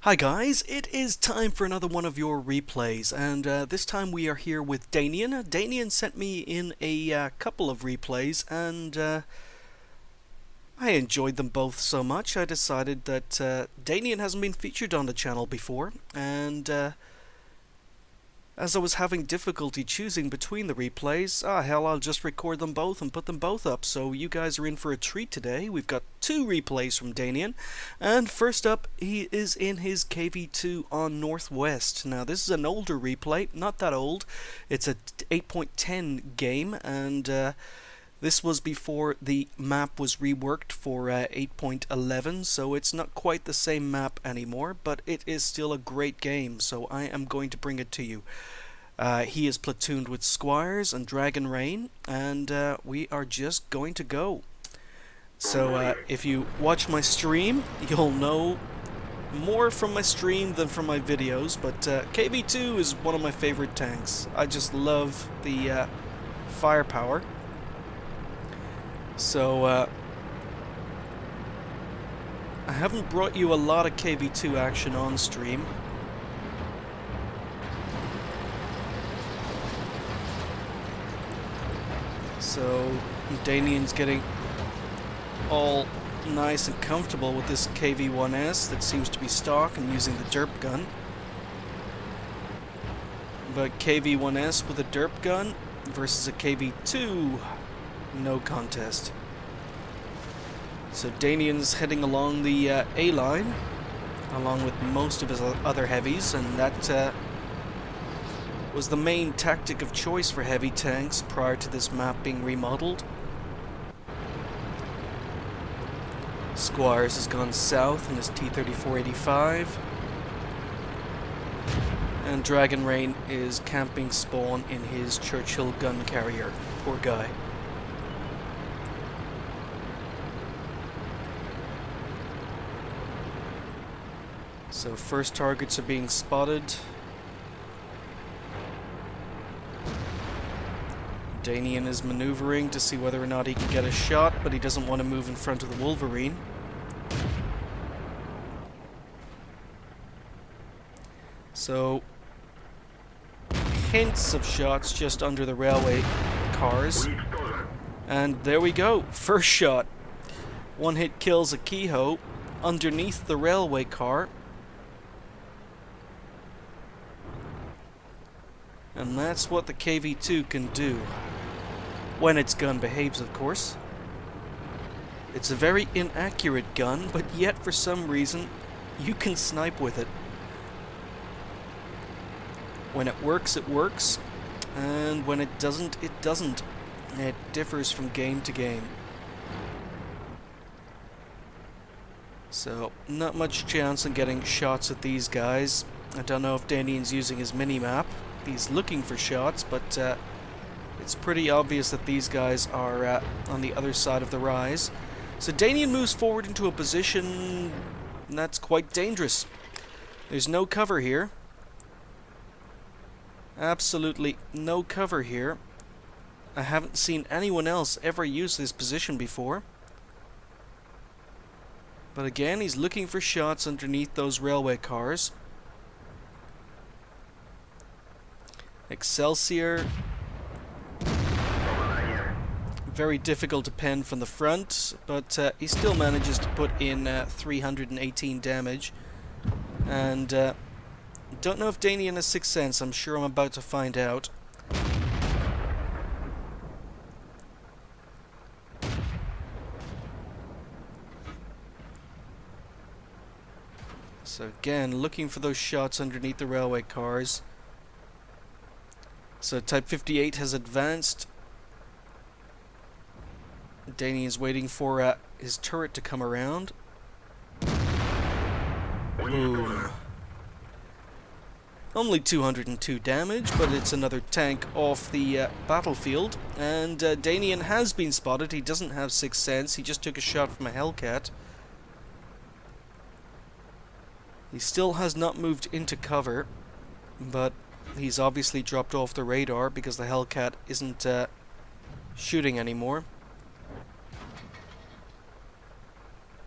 Hi guys, it is time for another one of your replays, and this time we are here with Dainean. Dainean sent me in a couple of replays, and I enjoyed them both so much I decided that Dainean hasn't been featured on the channel before, and as I was having difficulty choosing between the replays, hell, I'll just record them both and put them both up. So you guys are in for a treat today. We've got two replays from Dainean, and first up, he is in his KV2 on Northwest. Now, this is an older replay, not that old. It's a 8.10 game, and this was before the map was reworked for 8.11, so it's not quite the same map anymore, but it is still a great game, so I am going to bring it to you. He is platooned with Squires and Dragon Rain, and we are just going to go. So if you watch my stream, you'll know more from my stream than from my videos, but KV2 is one of my favorite tanks. I just love the firepower. So, I haven't brought you a lot of KV2 action on stream. So, Dainean's getting all nice and comfortable with this KV1S that seems to be stock and using the derp gun. But KV1S with a derp gun versus a KV2... no contest. So Dainean's heading along the A line, along with most of his other heavies, and that was the main tactic of choice for heavy tanks prior to this map being remodeled. Squires has gone south in his T-34-85, and Dragon Rain is camping spawn in his Churchill gun carrier. Poor guy. So first targets are being spotted. Dainean is maneuvering to see whether or not he can get a shot, but he doesn't want to move in front of the Wolverine. So hints of shots just under the railway cars. And there we go, first shot. One hit kills a Kehoe underneath the railway car. And that's what the KV2 can do. When its gun behaves, of course. It's a very inaccurate gun, but yet for some reason, you can snipe with it. When it works, and when it doesn't, it doesn't. It differs from game to game. So, not much chance in getting shots at these guys. I don't know if Dainean's using his mini-map. He's looking for shots, but it's pretty obvious that these guys are on the other side of the rise. So Dainean moves forward into a position that's quite dangerous. There's no cover here. Absolutely no cover here. I haven't seen anyone else ever use this position before. But again, he's looking for shots underneath those railway cars. Excelsior. Very difficult to pen from the front, but he still manages to put in 318 damage. And don't know if Dainean has Sixth Sense. I'm sure I'm about to find out. So again, looking for those shots underneath the railway cars. So Type 58 has advanced. Dainean is waiting for his turret to come around. Boom. Only 202 damage, but it's another tank off the battlefield. And Dainean has been spotted. He doesn't have Sixth Sense. He just took a shot from a Hellcat. He still has not moved into cover, but he's obviously dropped off the radar because the Hellcat isn't shooting anymore.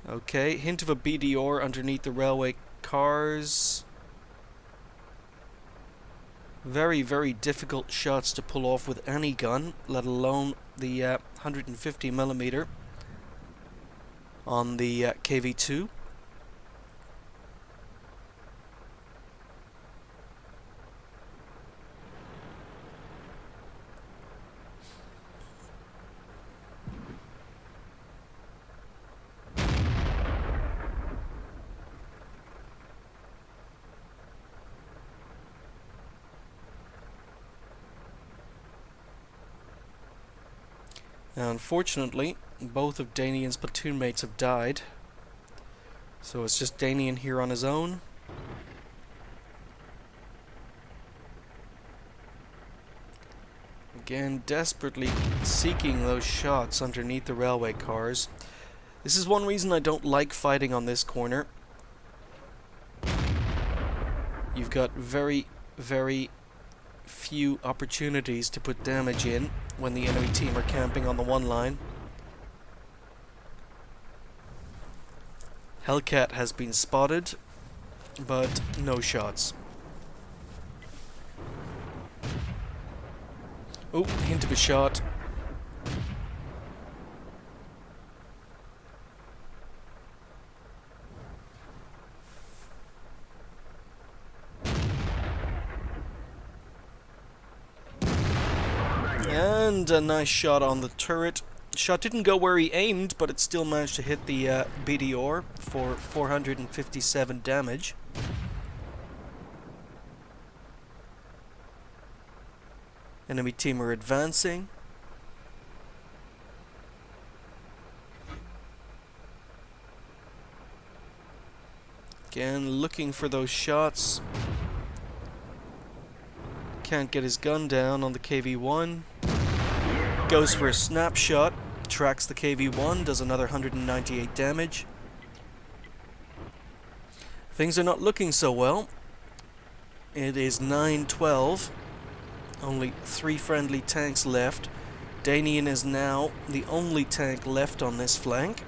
Okay, hint of a BDR underneath the railway cars. Very, very difficult shots to pull off with any gun, let alone the 150mm on the KV2. Now, unfortunately, both of Dainean's platoon mates have died, so it's just Dainean here on his own. Again, desperately seeking those shots underneath the railway cars. This is one reason I don't like fighting on this corner. You've got very, very few opportunities to put damage in when the enemy team are camping on the one line. Hellcat has been spotted, but no shots. Oh, hint of a shot. And a nice shot on the turret. Shot didn't go where he aimed, but it still managed to hit the BDR for 457 damage. Enemy team are advancing. Again, looking for those shots. Can't get his gun down on the KV1. Goes for a snapshot, tracks the KV1, does another 198 damage. Things are not looking so well. It is 9-12. Only 3 friendly tanks left. Dainean is now the only tank left on this flank.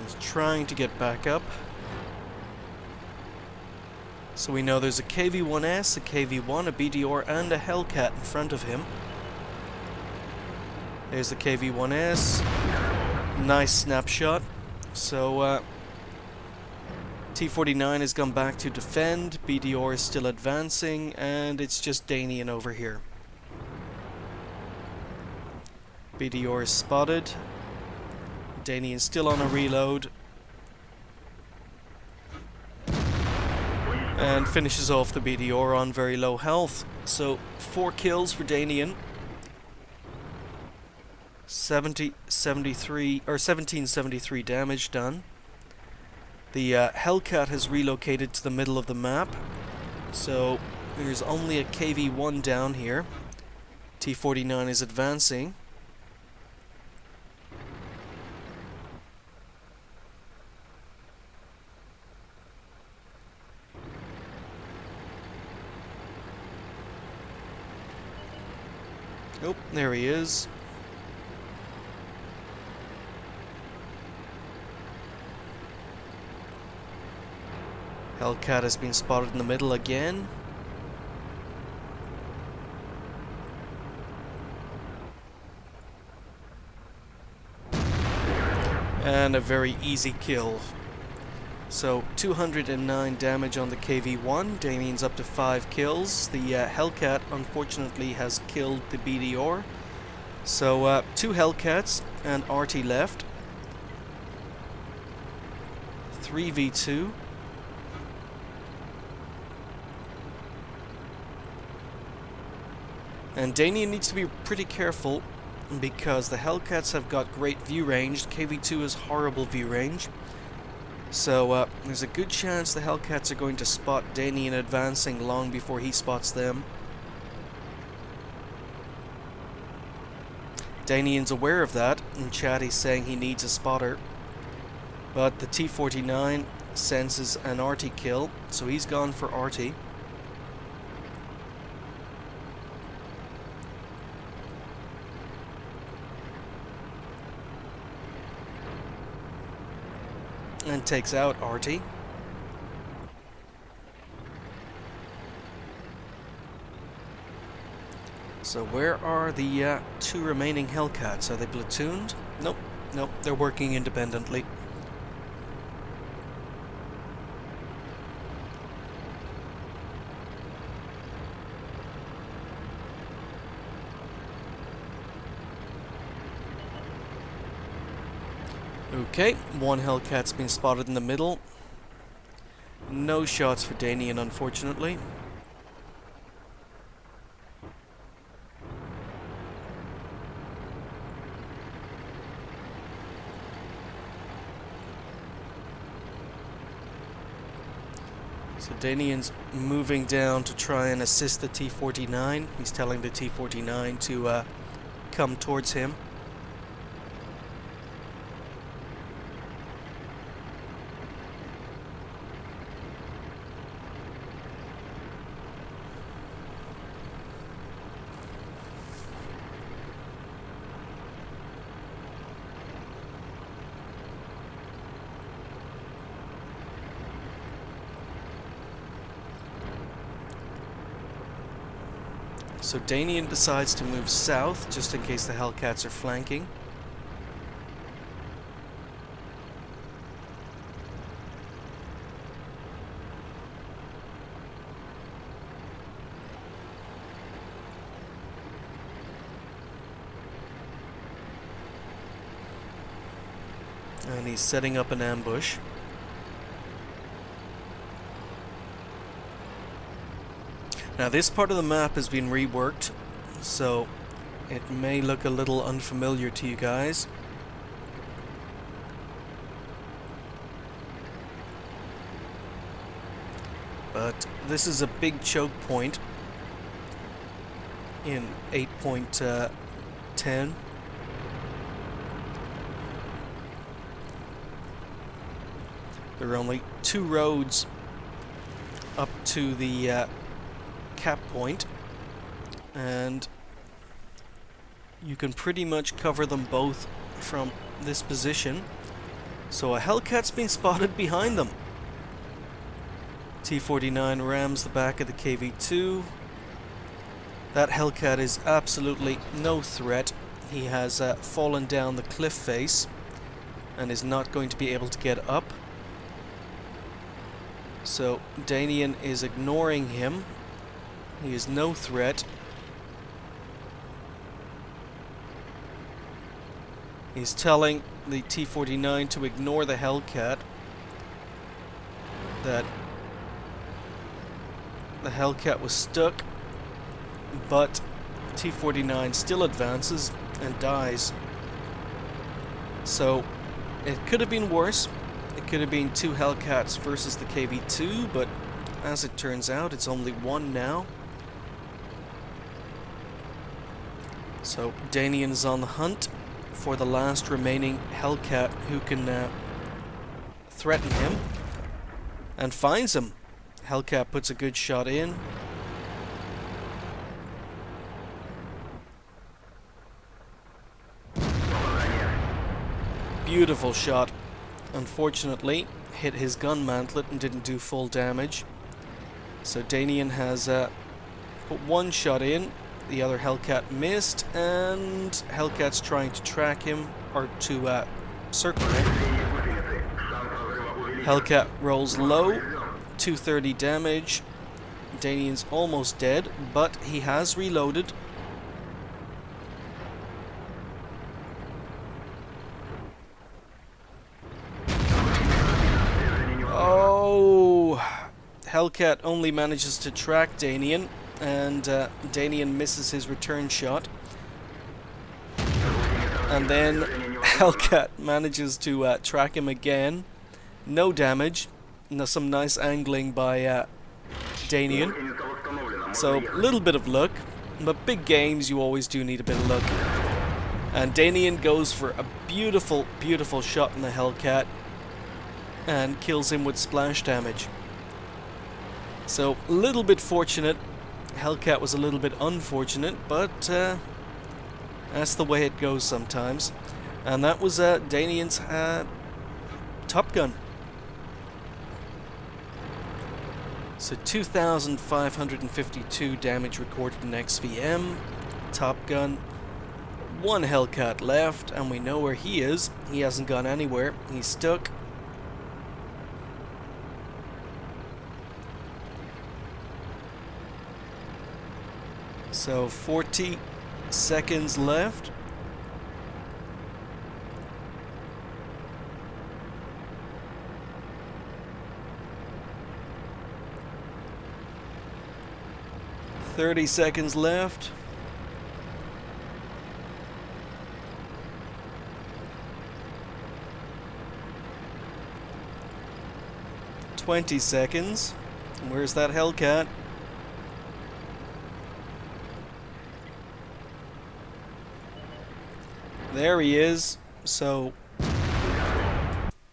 He's trying to get back up. So we know there's a KV1S, a KV1, a BDR, and a Hellcat in front of him. There's the KV1S. Nice snapshot. So T49 has gone back to defend. BDR is still advancing, and it's just Dainean over here. BDR is spotted. Dainean still on a reload. And finishes off the BDR on very low health. So 4 kills for Dainean. 1773 damage done. The Hellcat has relocated to the middle of the map. So there's only a KV1 down here. T49 is advancing. Oh, there he is. Hellcat has been spotted in the middle again. And a very easy kill. So 209 damage on the KV1. Dainean's up to 5 kills. The Hellcat unfortunately has killed the BDR. So 2 Hellcats and RT left. 3v2. And Dainean needs to be pretty careful because the Hellcats have got great view range. KV2 has horrible view range. So there's a good chance the Hellcats are going to spot Dainean advancing long before he spots them. Dainean's aware of that. In chat he's saying he needs a spotter. But the T49 senses an arty kill, so he's gone for arty. And takes out arty. So where are the two remaining Hellcats? Are they platooned? Nope, nope, they're working independently. Okay, one Hellcat's been spotted in the middle. No shots for Dainean, unfortunately. So Dainean's moving down to try and assist the T-49. He's telling the T-49 to come towards him. So Dainean decides to move south, just in case the Hellcats are flanking. And he's setting up an ambush. Now this part of the map has been reworked, so it may look a little unfamiliar to you guys. But this is a big choke point in 8.10. There are only 2 roads up to the cap point, and you can pretty much cover them both from this position. So a Hellcat's been spotted behind them. T-49 rams the back of the KV2. That Hellcat is absolutely no threat. He has fallen down the cliff face and is not going to be able to get up. So Dainean is ignoring him. He is no threat. He's telling the T-49 to ignore the Hellcat. That the Hellcat was stuck, but T-49 still advances and dies. So it could have been worse. It could have been 2 Hellcats versus the KV2, but as it turns out, it's only 1 now. So Dainean is on the hunt for the last remaining Hellcat who can threaten him, and finds him. Hellcat puts a good shot in. Beautiful shot. Unfortunately, hit his gun mantlet and didn't do full damage. So Dainean has put 1 shot in. The other Hellcat missed, and Hellcat's trying to track him, or to circle him. Hellcat rolls low, 230 damage. Dainean's almost dead, but he has reloaded. Oh! Hellcat only manages to track Dainean, and Dainean misses his return shot. And then Hellcat manages to track him again. No damage. Now some nice angling by Dainean. So a little bit of luck, but big games you always do need a bit of luck. And Dainean goes for a beautiful, beautiful shot in the Hellcat. and kills him with splash damage. So, a little bit fortunate. Hellcat was a little bit unfortunate, but that's the way it goes sometimes. And that was Dainean's Top Gun. So 2,552 damage recorded in XVM. Top Gun. One Hellcat left, and we know where he is. He hasn't gone anywhere. He's stuck. So 40 seconds left. $30 seconds left. $20 seconds. Where's that Hellcat? There he is. So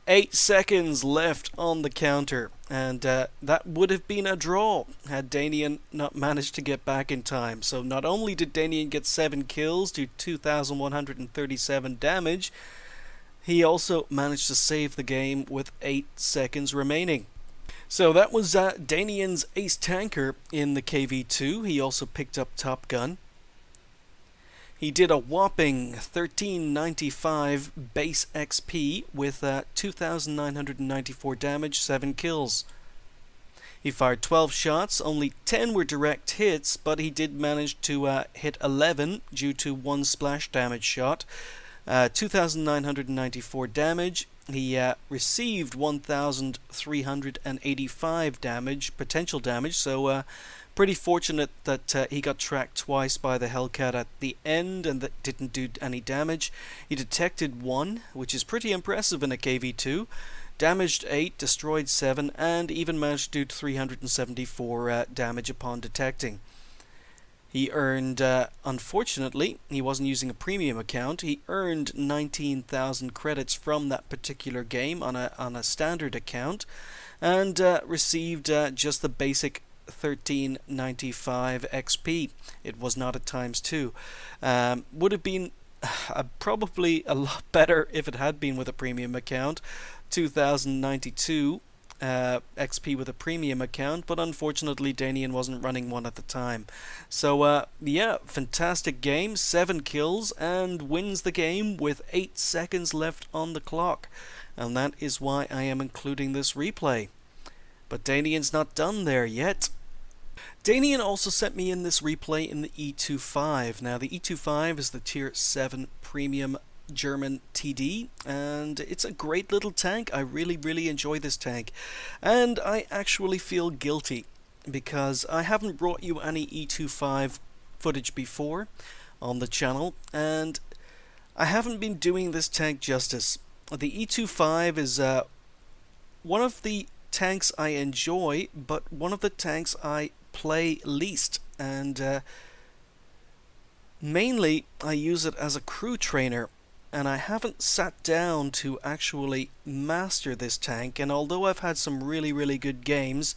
8 seconds left on the counter, and that would have been a draw had Dainean not managed to get back in time. So not only did Dainean get 7 kills to 2,137 damage, he also managed to save the game with 8 seconds remaining. So that was Dainean's ace tanker in the KV2. He also picked up Top Gun. He did a whopping 1395 base XP with 2,994 damage, 7 kills. He fired 12 shots, only 10 were direct hits, but he did manage to hit 11 due to 1 splash damage shot. 2,994 damage. He received 1,385 damage, potential damage, so pretty fortunate that he got tracked twice by the Hellcat at the end and that didn't do any damage. He detected 1, which is pretty impressive in a KV2, damaged 8, destroyed 7, and even managed to do 374 damage upon detecting. He earned, unfortunately, he wasn't using a premium account, he earned 19,000 credits from that particular game on a standard account, and received just the basic 1395 XP. It was not at ×2. Would have been probably a lot better if it had been with a premium account. 2092 XP with a premium account, but unfortunately Dainean wasn't running one at the time. So yeah, fantastic game, 7 kills, and wins the game with 8 seconds left on the clock. And that is why I am including this replay. But Dainean's not done there yet. Dainean also sent me in this replay in the E25. Now the E25 is the tier 7 premium German TD, and it's a great little tank. I really enjoy this tank, and I actually feel guilty because I haven't brought you any E25 footage before on the channel, and I haven't been doing this tank justice. The E25 is one of the tanks I enjoy, but one of the tanks I play least, and mainly I use it as a crew trainer, and I haven't sat down to actually master this tank. And although I've had some really good games,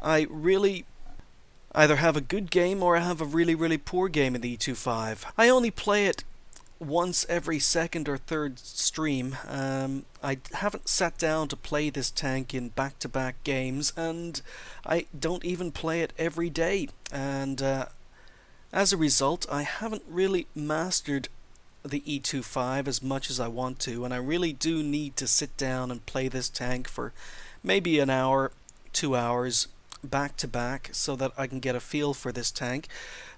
I really either have a good game or I have a really poor game in the E25. I only play it once every second or third stream. I haven't sat down to play this tank in back-to-back games, and I don't even play it every day, and as a result I haven't really mastered the E25 as much as I want to, and I really do need to sit down and play this tank for maybe an hour, 2 hours back to back so that I can get a feel for this tank.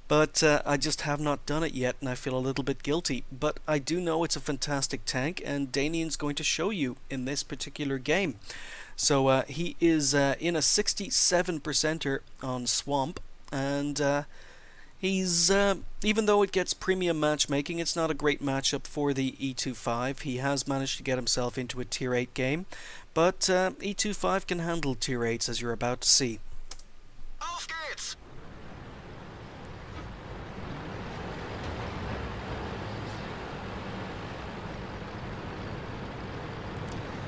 But I just have not done it yet, and I feel a little bit guilty. But I do know it's a fantastic tank, and Dainean's going to show you in this particular game. So he is in a 67%er on Swamp, and he's, even though it gets premium matchmaking, it's not a great matchup for the E25. He has managed to get himself into a tier 8 game, but E25 can handle tier 8s, as you're about to see. Auf geht's!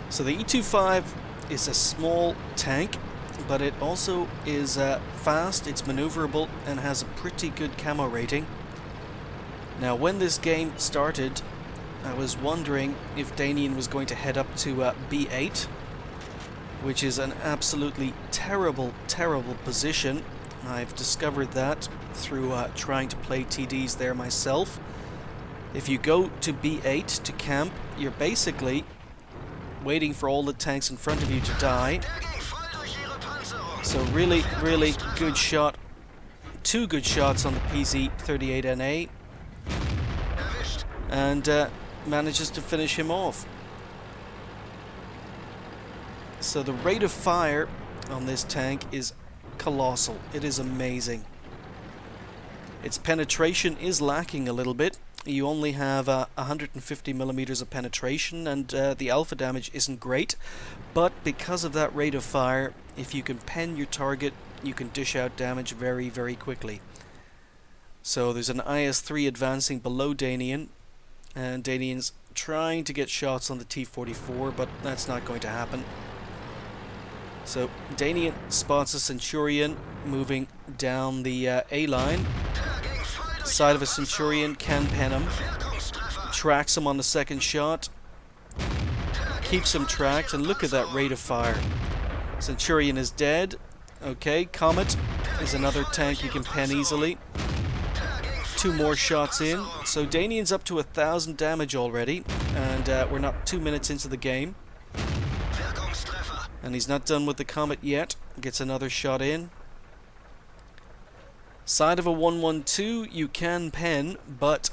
So the E25 is a small tank, but it also is fast, it's maneuverable, and has a pretty good camo rating. Now, when this game started, I was wondering if Dainean was going to head up to B8, which is an absolutely terrible, terrible position. I've discovered that through trying to play TDs there myself. If you go to B8 to camp, you're basically waiting for all the tanks in front of you to die. So really, really good shot. 2 good shots on the PZ-38NA. And manages to finish him off. So the rate of fire on this tank is colossal. It is amazing. Its penetration is lacking a little bit. You only have 150 millimeters of penetration, and the alpha damage isn't great. But because of that rate of fire, if you can pen your target, you can dish out damage very, very quickly. So there's an IS-3 advancing below Dainean, and Dainean's trying to get shots on the T-44, but that's not going to happen. So Dainean spots a Centurion moving down the A line. Side of a Centurion can pen him. Tracks him on the second shot. Keeps him tracked, and look at that rate of fire. Centurion is dead. Okay, Comet is another tank you can pen easily. 2 more shots in. So Dainean's up to 1,000 damage already, and we're not 2 minutes into the game. And he's not done with the Comet yet. Gets another shot in. Side of a 112 you can pen, but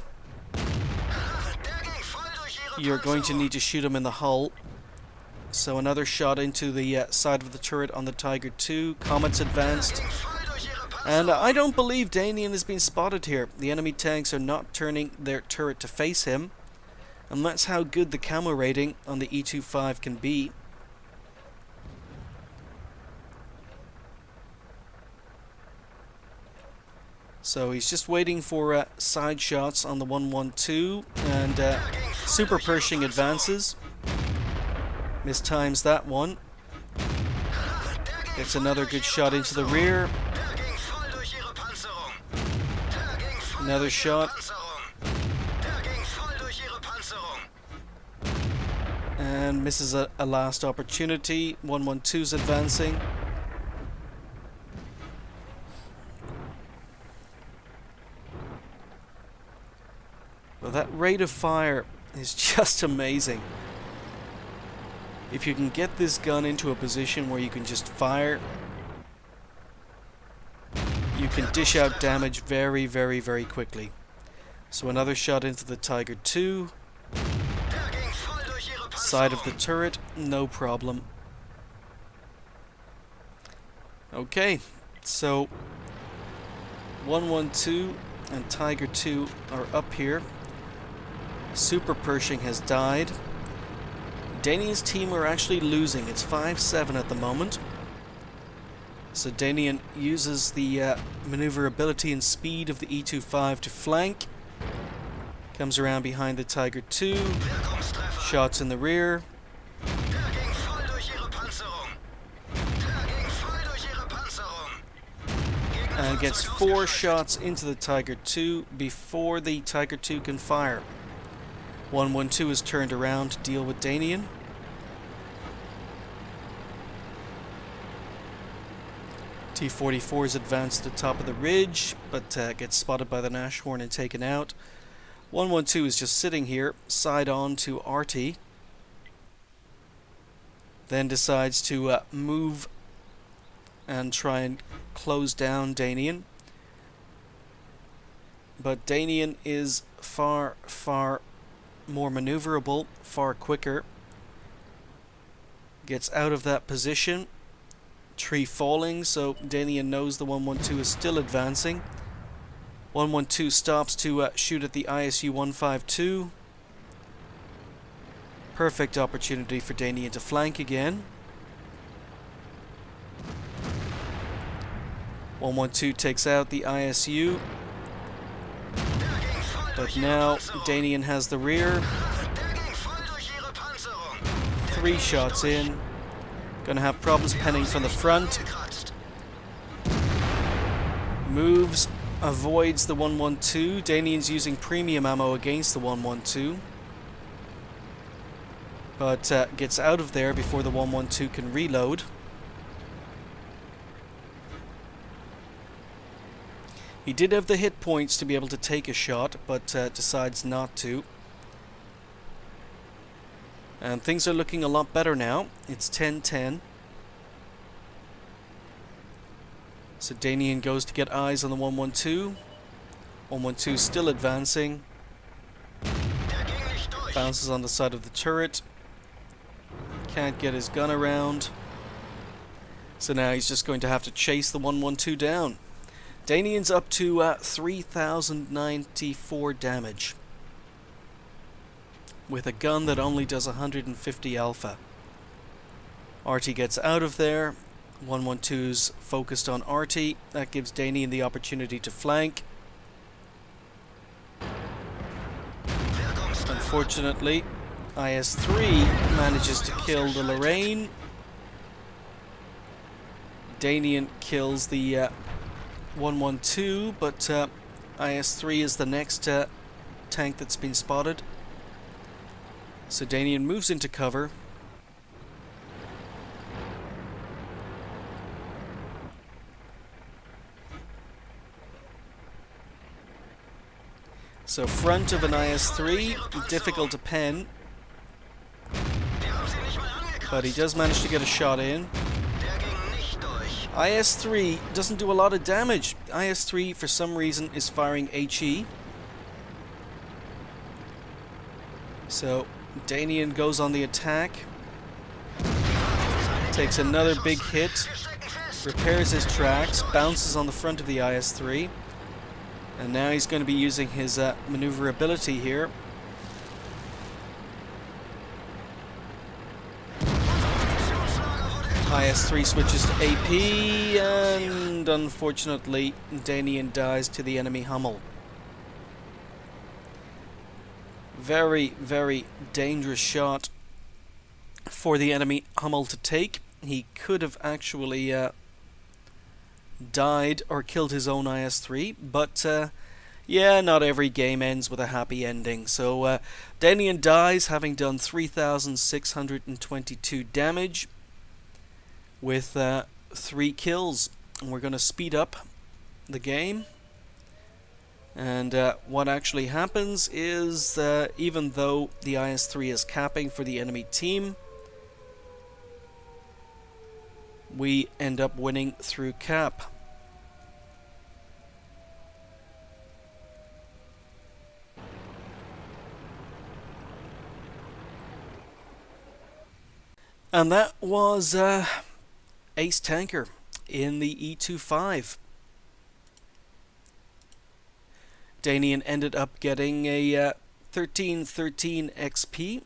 you're going to need to shoot him in the hull. So another shot into the side of the turret on the Tiger 2. Comet's advanced. And I don't believe Dainean has been spotted here. The enemy tanks are not turning their turret to face him. And that's how good the camo rating on the E25 can be. So he's just waiting for side shots on the 112, and Super Pershing advances. Mistimes that one. Gets another good shot into the rear. Another shot. And misses a last opportunity. 112's advancing. Well, that rate of fire is just amazing. If you can get this gun into a position where you can just fire, you can dish out damage very, very, very quickly. So another shot into the Tiger 2. Side of the turret, no problem. Okay, so 112 and Tiger 2 are up here. Super Pershing has died. Dainean's team are actually losing. It's 5-7 at the moment. So Dainean uses the maneuverability and speed of the E25 to flank. Comes around behind the Tiger 2. Shots in the rear. And gets 4 shots into the Tiger 2 before the Tiger 2 can fire. 112 is turned around to deal with Dainean. T-44 is advanced to the top of the ridge, but gets spotted by the Nashorn and taken out. 112 is just sitting here, side on to RT. Then decides to move and try and close down Dainean. But Dainean is far, far more maneuverable, far quicker. Gets out of that position. Tree falling, so Dainean knows the 112 is still advancing. 112 stops to shoot at the ISU-152. Perfect opportunity for Dainean to flank again. 112 takes out the ISU. But now Dainean has the rear. 3 shots in. Gonna have problems penning from the front. Moves, avoids the 112. Dainean's using premium ammo against the 112. But gets out of there before the 112 can reload. He did have the hit points to be able to take a shot, but decides not to. And things are looking a lot better now. It's 10-10. So Dainean goes to get eyes on the 112. 112 still advancing. Bounces on the side of the turret. Can't get his gun around. So now he's just going to have to chase the 112 down. Dainean's up to 3,094 damage. With a gun that only does 150 alpha. RT gets out of there. 112's focused on RT. That gives Dainean the opportunity to flank. Unfortunately, IS-3 manages to kill the Lorraine. Dainean kills the 112, but IS-3 is the next tank that's been spotted. So Dainean moves into cover. So front of an IS-3, difficult to pen. But he does manage to get a shot in. IS-3 doesn't do a lot of damage. IS-3 for some reason is firing HE. So Dainean goes on the attack. Takes another big hit. Repairs his tracks. Bounces on the front of the IS-3. And now he's going to be using his maneuverability here. IS-3 switches to AP, and unfortunately Dainean dies to the enemy Hummel. Very, very dangerous shot for the enemy Hummel to take. He could have actually died or killed his own IS-3, but yeah, not every game ends with a happy ending. So Dainean dies having done 3,622 damage with 3 kills. And we're going to speed up the game. And what actually happens is even though the IS-3 is capping for the enemy team, we end up winning through cap. And that was Ace Tanker in the E25. Dainean ended up getting a 1313 XP,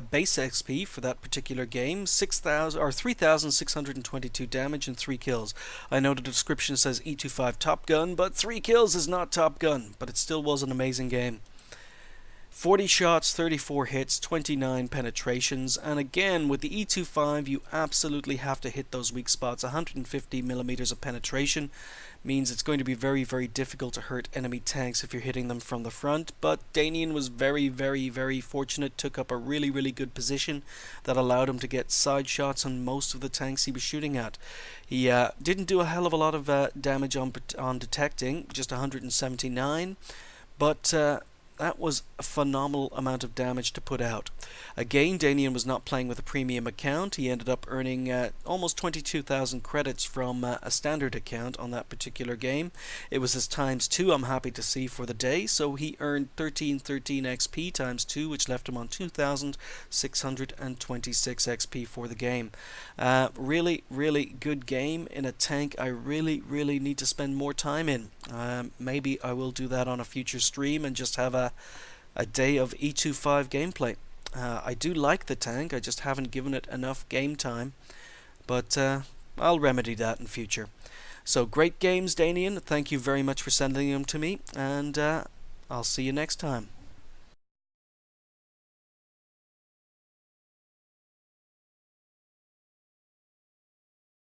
base XP for that particular game, 3,622 damage and 3 kills. I know the description says E25 Top Gun, but 3 kills is not Top Gun, but it still was an amazing game. 40 shots, 34 hits, 29 penetrations, and again with the E25 you absolutely have to hit those weak spots. 150 millimeters of penetration means it's going to be very, very difficult to hurt enemy tanks if you're hitting them from the front, but Dainean was very, very, very fortunate, took up a really, really good position that allowed him to get side shots on most of the tanks he was shooting at. He didn't do a hell of a lot of damage on detecting, just 179, but that was a phenomenal amount of damage to put out. Again, Dainean was not playing with a premium account. He ended up earning almost 22,000 credits from a standard account on that particular game. It was his ×2, I'm happy to see, for the day, so he earned 1313 XP ×2, which left him on 2,626 XP for the game. Really, really good game in a tank I really, really need to spend more time in. Maybe I will do that on a future stream and just have a day of E25 gameplay. I do like the tank, I just haven't given it enough game time, but I'll remedy that in future. So great games, Dainean, thank you very much for sending them to me, and I'll see you next time.